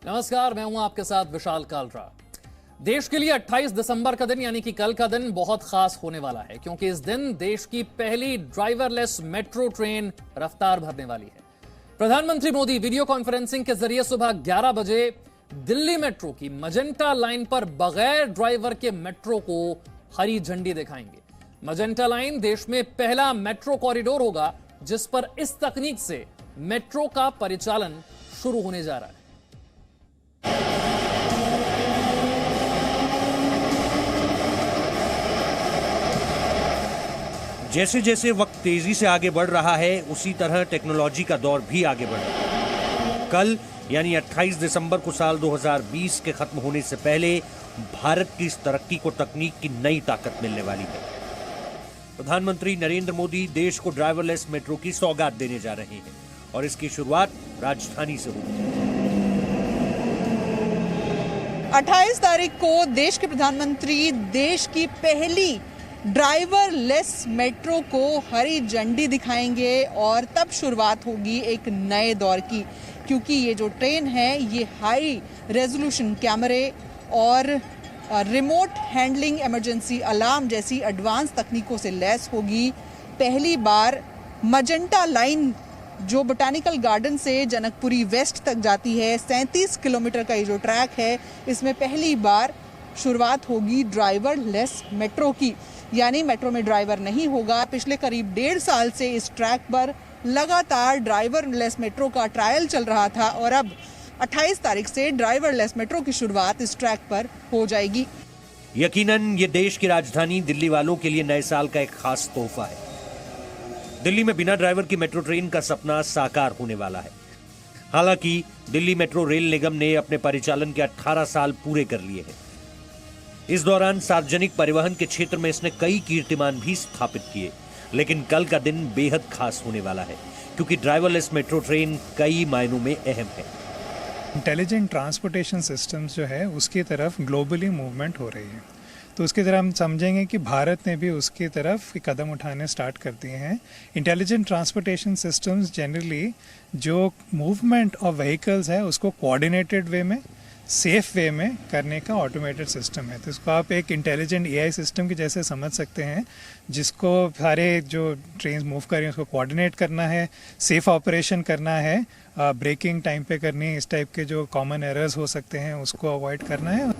नमस्कार, मैं हूं आपके साथ विशाल कालरा। देश के लिए 28 दिसंबर का दिन यानी कि कल का दिन बहुत खास होने वाला है, क्योंकि इस दिन देश की पहली ड्राइवरलेस मेट्रो ट्रेन रफ्तार भरने वाली है। प्रधानमंत्री मोदी वीडियो कॉन्फ्रेंसिंग के जरिए सुबह 11 बजे दिल्ली मेट्रो की मजेंटा लाइन पर बगैर ड्राइवर के मेट्रो को हरी झंडी दिखाएंगे। मजेंटा लाइन देश में पहला मेट्रो कॉरिडोर होगा जिस पर इस तकनीक से मेट्रो का परिचालन शुरू होने जा रहा है। जैसे जैसे वक्त तेजी से आगे बढ़ रहा है, उसी तरह टेक्नोलॉजी का दौर भी आगे बढ़ रहा है। कल यानी 28 दिसंबर को साल 2020 के खत्म होने से पहले भारत की इस तरक्की को तकनीक की नई ताकत मिलने वाली है। प्रधानमंत्री नरेंद्र मोदी देश को ड्राइवरलेस मेट्रो की सौगात देने जा रहे हैं और इसकी शुरुआत राजधानी से होगी। 28 तारीख को देश के प्रधानमंत्री देश की पहली ड्राइवरलेस मेट्रो को हरी झंडी दिखाएंगे और तब शुरुआत होगी एक नए दौर की, क्योंकि ये जो ट्रेन है ये हाई रेजोल्यूशन कैमरे और रिमोट हैंडलिंग इमरजेंसी अलार्म जैसी एडवांस तकनीकों से लैस होगी। पहली बार मजेंटा लाइन जो बोटानिकल गार्डन से जनकपुरी वेस्ट तक जाती है, 37 किलोमीटर का ये जो ट्रैक है, इसमें पहली बार शुरुआत होगी ड्राइवरलेस मेट्रो की। यानी मेट्रो में ड्राइवर नहीं होगा। पिछले करीब 1.5 साल से इस ट्रैक पर लगातार ड्राइवरलेस मेट्रो का ट्रायल चल रहा था और अब 28 तारीख से ड्राइवरलेस मेट्रो की शुरुआत इस ट्रैक पर हो जाएगी। यकीनन ये देश की राजधानी दिल्ली वालों के लिए नए साल का एक खास तोहफा है। दिल्ली में बिना ड्राइवर की मेट्रो ट्रेन का सपना साकार होने वाला है। हालांकि दिल्ली मेट्रो रेल निगम ने अपने परिचालन के 18 साल पूरे कर लिए हैं। इस दौरान सार्वजनिक परिवहन के क्षेत्र में इसने कई कीर्तिमान भी स्थापित किए, लेकिन कल का दिन बेहद खास होने वाला है, क्योंकि ड्राइवरलेस मेट्रो ट्रेन कई मायनों में अहम है। इंटेलिजेंट ट्रांसपोर्टेशन सिस्टम्स जो है उसकी तरफ ग्लोबली मूवमेंट हो रही है, तो उसकी तरफ हम समझेंगे कि भारत ने भी उसकी तरफ कदम उठाने स्टार्ट कर दिए हैं। इंटेलिजेंट ट्रांसपोर्टेशन सिस्टम्स जनरली जो मूवमेंट ऑफ व्हीकल्स है उसको कोऑर्डिनेटेड वे में, सेफ वे में करने का ऑटोमेटेड सिस्टम है। तो इसको आप एक इंटेलिजेंट एआई सिस्टम के जैसे समझ सकते हैं, जिसको सारे जो ट्रेन मूव कर रही हैं उसको कोऑर्डिनेट करना है, सेफ ऑपरेशन करना है, ब्रेकिंग टाइम पे करनी है, इस टाइप के जो कॉमन एरर्स हो सकते हैं उसको अवॉइड करना है।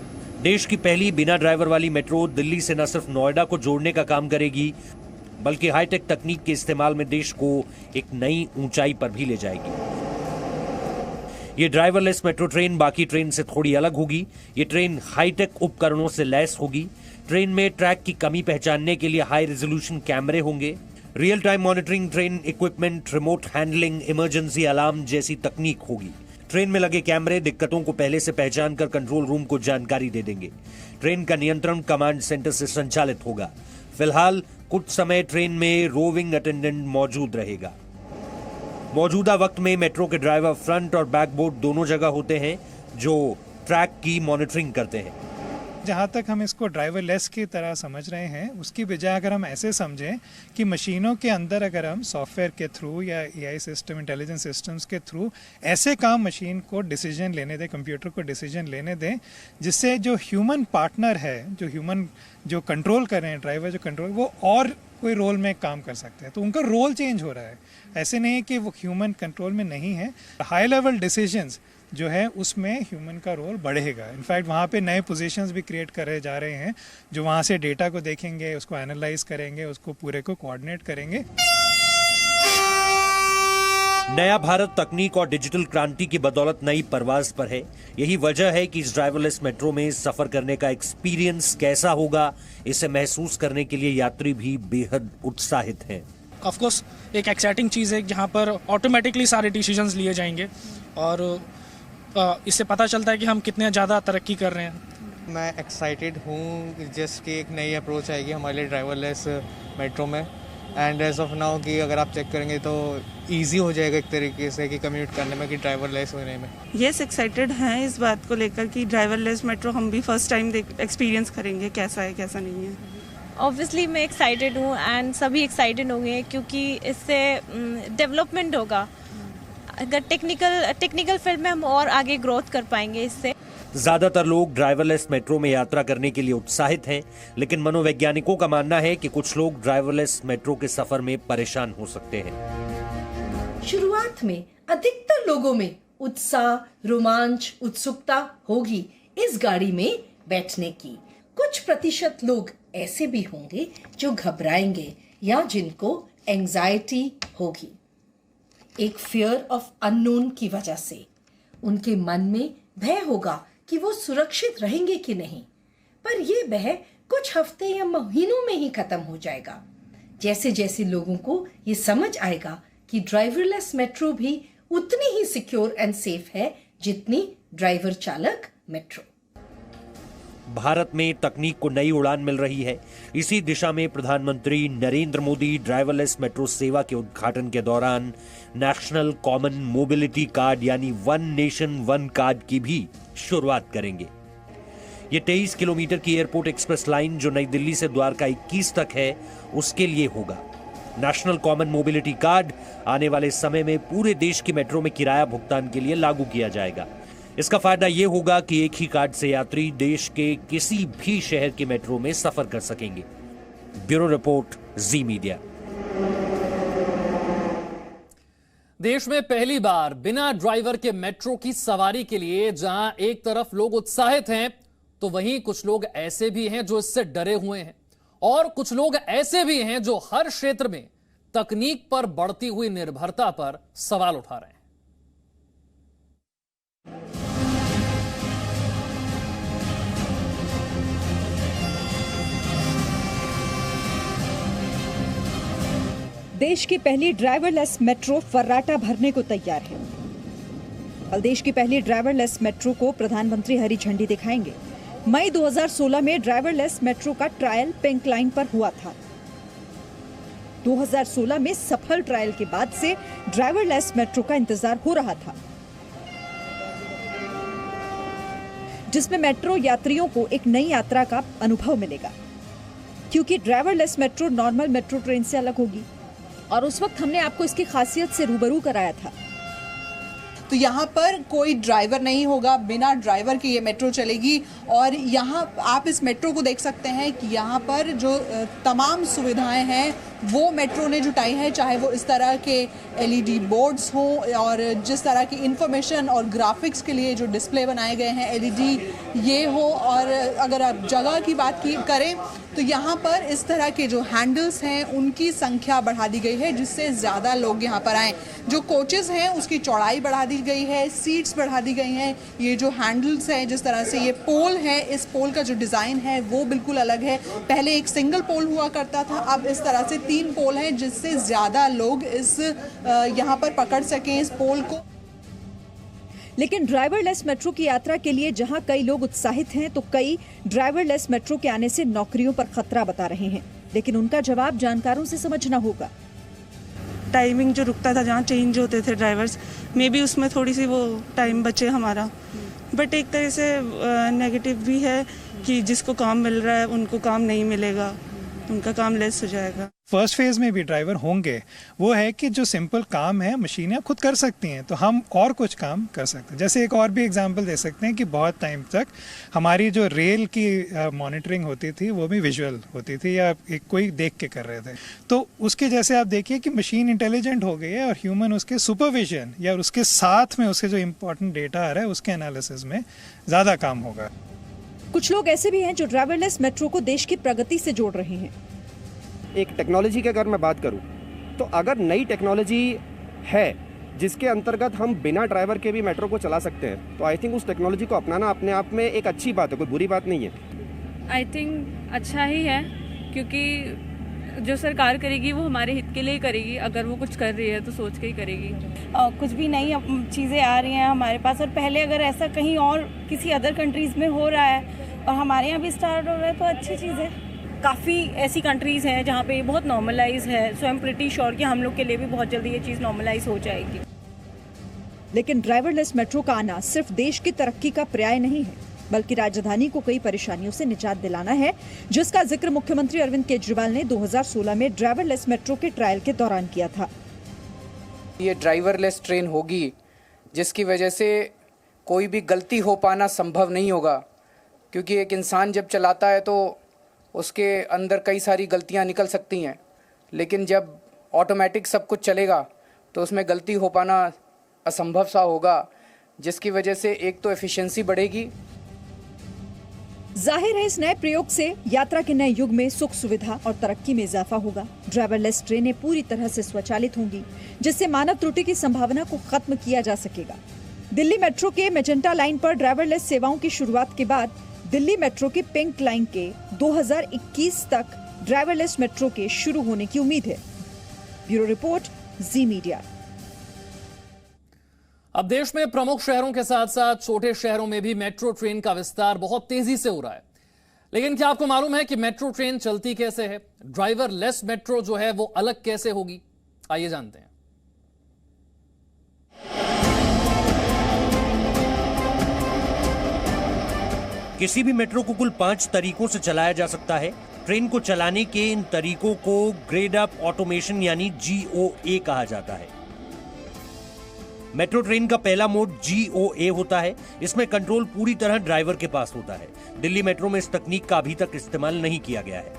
देश की पहली बिना ड्राइवर वाली मेट्रो दिल्ली से न सिर्फ नोएडा को जोड़ने का काम करेगी, बल्कि हाईटेक तकनीक के इस्तेमाल में देश को एक नई ऊंचाई पर भी ले जाएगी। ये ड्राइवरलेस मेट्रो ट्रेन बाकी ट्रेन से थोड़ी अलग होगी। ये ट्रेन हाईटेक उपकरणों से लैस होगी। ट्रेन में ट्रैक की कमी पहचानने के लिए हाई रेजोल्यूशन कैमरे होंगे। Real time monitoring, train equipment, remote handling, emergency alarm जैसी तकनीक होगी। ट्रेन में लगे कैमरे दिक्कतों को पहले से पहचान कर कंट्रोल रूम को जानकारी दे देंगे। ट्रेन का नियंत्रण कमांड सेंटर से संचालित होगा। फिलहाल कुछ समय ट्रेन में रोविंग अटेंडेंट मौजूद रहेगा। मौजूदा वक्त में मेट्रो के ड्राइवर फ्रंट और बैक बोर्ड दोनों जगह होते हैं, जो ट्रैक की मॉनिटरिंग करते हैं। जहाँ तक हम इसको ड्राइवरलेस की तरह समझ रहे हैं, उसकी बजाय अगर हम ऐसे समझें कि मशीनों के अंदर अगर हम सॉफ्टवेयर के थ्रू या एआई सिस्टम, इंटेलिजेंस सिस्टम्स के थ्रू ऐसे काम मशीन को डिसीजन लेने दें, कंप्यूटर को डिसीजन लेने दें, जिससे जो ह्यूमन पार्टनर है, जो ह्यूमन जो कंट्रोल कर रहे हैं, ड्राइवर जो कंट्रोल, वो और कोई रोल में काम कर सकते हैं। तो उनका रोल चेंज हो रहा है। ऐसे नहीं है कि वो ह्यूमन कंट्रोल में नहीं है। हाई लेवल डिसीजंस जो है उसमें ह्यूमन का रोल बढ़ेगा। इनफैक्ट वहाँ पे नए पोजीशंस भी क्रिएट करे जा रहे हैं, जो वहाँ से डेटा को देखेंगे, उसको एनालाइज करेंगे, उसको पूरे को कोऑर्डिनेट करेंगे। नया भारत तकनीक और डिजिटल क्रांति की बदौलत नई परवाज पर है। यही वजह है कि इस ड्राइवरलेस मेट्रो में सफर करने का एक्सपीरियंस कैसा होगा, इसे महसूस करने के लिए यात्री भी बेहद उत्साहित हैं। ऑफ कोर्स एक एक्साइटिंग चीज़ है जहाँ पर ऑटोमेटिकली सारे डिसीजंस लिए जाएंगे और इससे पता चलता है कि हम कितने ज़्यादा तरक्की कर रहे हैं। मैं एक्साइटेड हूँ जस्ट कि एक नई अप्रोच आएगी हमारे लिए ड्राइवरलेस मेट्रो में। एंड एज ऑफ नाउ कि अगर आप चेक करेंगे तो इजी हो जाएगा एक तरीके से कि कम्यूट करने में, कि ड्राइवरलेस होने में। यस, एक्साइटेड हैं इस बात को लेकर कि ड्राइवरलेस मेट्रो हम भी फर्स्ट टाइम एक्सपीरियंस करेंगे, कैसा है कैसा नहीं है। ऑब्वियसली मैं एक्साइटेड हूँ एंड सभी एक्साइटेड होंगे, क्योंकि इससे डेवलपमेंट होगा। अगर टेक्निकल फील्ड में हम और आगे ग्रोथ कर पाएंगे इससे। ज्यादातर लोग ड्राइवरलेस मेट्रो में यात्रा करने के लिए उत्साहित हैं, लेकिन मनोवैज्ञानिकों का मानना है कि कुछ लोग ड्राइवरलेस मेट्रो के सफर में परेशान हो सकते हैं। शुरुआत में अधिकतर लोगों में उत्साह, रोमांच, उत्सुकता होगी इस गाड़ी में बैठने की। कुछ प्रतिशत लोग ऐसे भी होंगे जो घबराएंगे या जिनको एंजाइटी होगी, एक फियर ऑफ अननोन की वजह से। उनके मन में भय होगा कि वो सुरक्षित रहेंगे कि नहीं, पर ये भय कुछ हफ्ते या महीनों में ही खत्म हो जाएगा। जैसे जैसे लोगों को ये समझ आएगा कि ड्राइवरलेस मेट्रो भी उतनी ही सिक्योर एंड सेफ है जितनी ड्राइवर चालक मेट्रो। भारत में तकनीक को नई उड़ान मिल रही है। इसी दिशा में प्रधानमंत्री नरेंद्र मोदी ड्राइवरलेस मेट्रो सेवा के उद्घाटन के दौरान नेशनल कॉमन मोबिलिटी कार्ड यानी वन नेशन वन कार्ड की भी शुरुआत करेंगे। ये 23 किलोमीटर की एयरपोर्ट एक्सप्रेस लाइन जो नई दिल्ली से द्वारका 21 तक है, उसके लिए होगा। नेशनल कॉमन मोबिलिटी कार्ड आने वाले समय में पूरे देश की मेट्रो में किराया भुगतान के लिए लागू किया जाएगा। इसका फायदा यह होगा कि एक ही कार्ड से यात्री देश के किसी भी शहर के मेट्रो में सफर कर सकेंगे। ब्यूरो रिपोर्ट, जी मीडिया। देश में पहली बार बिना ड्राइवर के मेट्रो की सवारी के लिए जहां एक तरफ लोग उत्साहित हैं, तो वहीं कुछ लोग ऐसे भी हैं जो इससे डरे हुए हैं, और कुछ लोग ऐसे भी हैं जो हर क्षेत्र में तकनीक पर बढ़ती हुई निर्भरता पर सवाल उठा रहे हैं। देश की पहली ड्राइवरलेस मेट्रो फर्राटा भरने को तैयार है। कल देश की पहली ड्राइवरलेस मेट्रो को प्रधानमंत्री हरी झंडी दिखाएंगे। मई 2016 में ड्राइवरलेस मेट्रो का ट्रायल पिंक लाइन पर हुआ था। 2016 में सफल ट्रायल के बाद से ड्राइवरलेस मेट्रो का इंतजार हो रहा था, जिसमें मेट्रो यात्रियों को एक नई यात्रा का अनुभव मिलेगा, क्योंकि driverless metro normal metro train से अलग होगी। और उस वक्त हमने आपको इसकी खासियत से रूबरू कराया था। तो यहाँ पर कोई ड्राइवर नहीं होगा, बिना ड्राइवर के ये मेट्रो चलेगी। और यहाँ आप इस मेट्रो को देख सकते हैं कि यहाँ पर जो तमाम सुविधाएं हैं वो मेट्रो ने जुटाई हैं, चाहे वो इस तरह के एलईडी बोर्ड्स हों और जिस तरह की इंफॉर्मेशन और ग्राफिक्स के लिए जो डिस्प्ले बनाए गए हैं एलईडी ये हो। और अगर आप जगह की बात करें तो यहाँ पर इस तरह के जो हैंडल्स हैं उनकी संख्या बढ़ा दी गई है, जिससे ज़्यादा लोग यहाँ पर आएँ। जो कोचेज़ हैं उसकी चौड़ाई बढ़ा दी गई है, सीट्स बढ़ा दी गई हैं। ये जो हैंडल्स हैं, जिस तरह से ये पोल है, इस पोल का जो डिज़ाइन है वो बिल्कुल अलग है। पहले एक सिंगल पोल हुआ करता था, अब इस तरह से 3 पोल हैं, जिससे ज़्यादा लोग इस यहाँ पर पकड़ सकें इस पोल को। लेकिन ड्राइवरलेस मेट्रो की यात्रा के लिए जहां कई लोग उत्साहित हैं, तो कई ड्राइवरलेस मेट्रो के आने से नौकरियों पर खतरा बता रहे हैं। लेकिन उनका जवाब जानकारों से समझना होगा। टाइमिंग जो रुकता था, जहाँ चेंज होते थे ड्राइवर्स, मे बी उसमें थोड़ी सी वो टाइम बचे हमारा। बट एक तरह से नेगेटिव भी है कि जिसको काम मिल रहा है उनको काम नहीं मिलेगा, उनका काम लेस हो जाएगा। फर्स्ट फेज में भी ड्राइवर होंगे, वो है कि जो सिंपल काम है मशीनें खुद कर सकती हैं, तो हम और कुछ काम कर सकते हैं। जैसे एक और भी एग्जांपल दे सकते हैं कि बहुत टाइम तक हमारी जो रेल की मॉनिटरिंग होती थी वो भी विजुअल होती थी या एक कोई देख के कर रहे थे। तो उसके जैसे आप देखिए कि मशीन इंटेलिजेंट हो गई है और ह्यूमन उसके सुपरविजन या उसके साथ में उसके जो इम्पोर्टेंट डेटा आ रहा है उसके एनालिसिस में ज़्यादा काम होगा। कुछ लोग ऐसे भी हैं जो ड्राइवरलेस मेट्रो को देश की प्रगति से जोड़ रहे हैं। एक टेक्नोलॉजी की अगर मैं बात करूं, तो अगर नई टेक्नोलॉजी है जिसके अंतर्गत हम बिना ड्राइवर के भी मेट्रो को चला सकते हैं, तो आई थिंक उस टेक्नोलॉजी को अपनाना अपने आप में एक अच्छी बात है, कोई बुरी बात नहीं है। आई थिंक अच्छा ही है, क्योंकि जो सरकार करेगी वो हमारे हित के लिए करेगी। अगर वो कुछ कर रही है तो सोच के ही करेगी। कुछ भी नई चीज़ें आ रही हैं हमारे पास, और पहले अगर ऐसा कहीं और किसी अदर कंट्रीज़ में हो रहा है और हमारे यहाँ भी स्टार्ट हो रहा है तो अच्छी चीज़ है। काफ़ी ऐसी कंट्रीज़ हैं जहाँ पे बहुत नॉर्मलाइज है, सो आई एम प्रीटी श्योर कि हम लोग के लिए भी बहुत जल्दी ये चीज़ नॉर्मलाइज हो जाएगी। लेकिन ड्राइवरलेस मेट्रो का आना सिर्फ देश की तरक्की का पर्याय नहीं है, बल्कि राजधानी को कई परेशानियों से निजात दिलाना है, जिसका जिक्र मुख्यमंत्री अरविंद केजरीवाल ने 2016 में ड्राइवरलेस मेट्रो के ट्रायल के दौरान किया था। ये ड्राइवरलेस ट्रेन होगी जिसकी वजह से कोई भी गलती हो पाना संभव नहीं होगा, क्योंकि एक इंसान जब चलाता है तो उसके अंदर कई सारी गलतियां निकल सकती हैं, लेकिन जब ऑटोमेटिक सब कुछ चलेगा तो उसमें गलती हो पाना असंभव सा होगा, जिसकी वजह से एक तो एफिशिएंसी बढ़ेगी। जाहिर है इस नए प्रयोग से यात्रा के नए युग में सुख सुविधा और तरक्की में इजाफा होगा। ड्राइवरलेस ट्रेनें पूरी तरह से स्वचालित होंगी, जिससे मानव त्रुटि की संभावना को खत्म किया जा सकेगा। दिल्ली मेट्रो के मेजेंटा लाइन पर ड्राइवरलेस सेवाओं की शुरुआत के बाद दिल्ली मेट्रो के पिंक लाइन के 2021 तक ड्राइवरलेस मेट्रो के शुरू होने की उम्मीद है। ब्यूरो रिपोर्ट, जी मीडिया। अब देश में प्रमुख शहरों के साथ साथ छोटे शहरों में भी मेट्रो ट्रेन का विस्तार बहुत तेजी से हो रहा है। लेकिन क्या आपको मालूम है कि मेट्रो ट्रेन चलती कैसे है? ड्राइवरलेस मेट्रो जो है वो अलग कैसे होगी? आइए जानते हैं। किसी भी मेट्रो को कुल 5 तरीकों से चलाया जा सकता है। ट्रेन को चलाने के इन तरीकों को ग्रेड अप ऑटोमेशन यानी GOA कहा जाता है। मेट्रो ट्रेन का पहला मोड GOA होता है। इसमें कंट्रोल पूरी तरह ड्राइवर के पास होता है। दिल्ली मेट्रो में इस तकनीक का अभी तक इस्तेमाल नहीं किया गया है।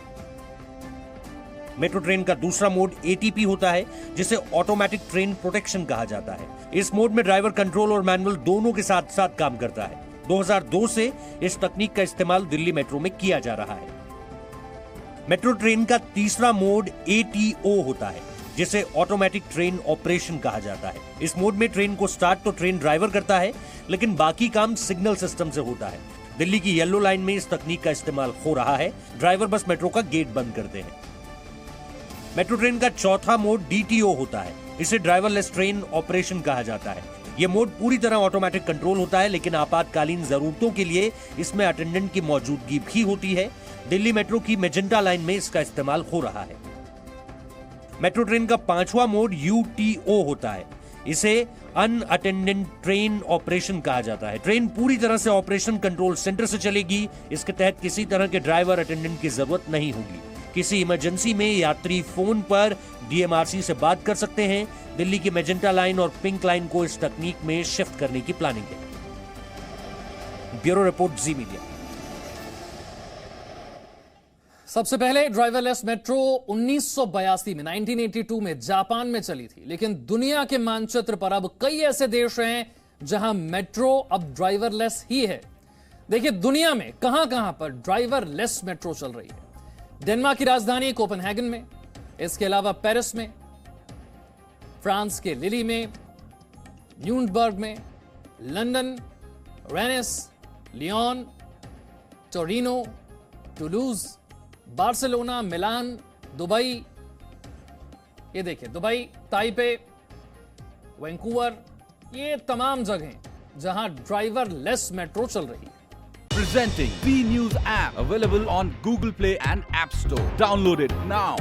मेट्रो ट्रेन का दूसरा मोड ATP होता है, जिसे ऑटोमेटिक ट्रेन प्रोटेक्शन कहा जाता है। इस मोड में ड्राइवर कंट्रोल और मैनुअल दोनों के साथ साथ काम करता है। 2002 से इस तकनीक का इस्तेमाल दिल्ली मेट्रो में किया जा रहा है। मेट्रो ट्रेन का तीसरा मोड ATO होता है, जिसे ऑटोमेटिक ट्रेन ऑपरेशन कहा जाता है। इस मोड में ट्रेन को स्टार्ट तो ट्रेन ड्राइवर करता है, लेकिन बाकी काम सिग्नल सिस्टम से होता है। दिल्ली की येलो लाइन में इस तकनीक का इस्तेमाल हो रहा है। ड्राइवर बस मेट्रो का गेट बंद करते हैं। मेट्रो ट्रेन का चौथा मोड DTO होता है। इसे ड्राइवरलेस ट्रेन ऑपरेशन कहा जाता है। यह मोड पूरी तरह ऑटोमेटिक कंट्रोल होता है, लेकिन आपातकालीन जरूरतों के लिए इसमें अटेंडेंट की मौजूदगी भी होती है। दिल्ली मेट्रो की मेजेंटा लाइन में इसका इस्तेमाल हो रहा है। मेट्रो ट्रेन का पांचवा मोड UTO होता है। इसे अनअटेंडेंट ट्रेन ऑपरेशन कहा जाता है। ट्रेन पूरी तरह से ऑपरेशन कंट्रोल सेंटर से चलेगी। इसके तहत किसी तरह के ड्राइवर अटेंडेंट की जरूरत नहीं होगी। किसी इमरजेंसी में यात्री फोन पर DMRC से बात कर सकते हैं। दिल्ली की मेजेंटा लाइन और पिंक लाइन को इस तकनीक में शिफ्ट करने की प्लानिंग है। ब्यूरो रिपोर्ट, जी मीडिया। सबसे पहले ड्राइवरलेस मेट्रो 1982 में 1982 में जापान में चली थी, लेकिन दुनिया के मानचित्र पर अब कई ऐसे देश हैं जहां मेट्रो अब ड्राइवरलेस ही है। देखिए दुनिया में कहां पर ड्राइवरलेस मेट्रो चल रही है। डेनमार्क की राजधानी कोपेनहेगन में, इसके अलावा पेरिस में, फ्रांस के लिली में, न्यूनबर्ग में, London, Venice, Lyon, Torino, Toulouse, Barcelona, Milan, Dubai, ये देखिए दुबई, ताइपे, वैंकूवर, ये तमाम जगहें जहां ड्राइवरलेस मेट्रो चल रही है। Presenting B News app, available on Google Play and App Store. Download it now.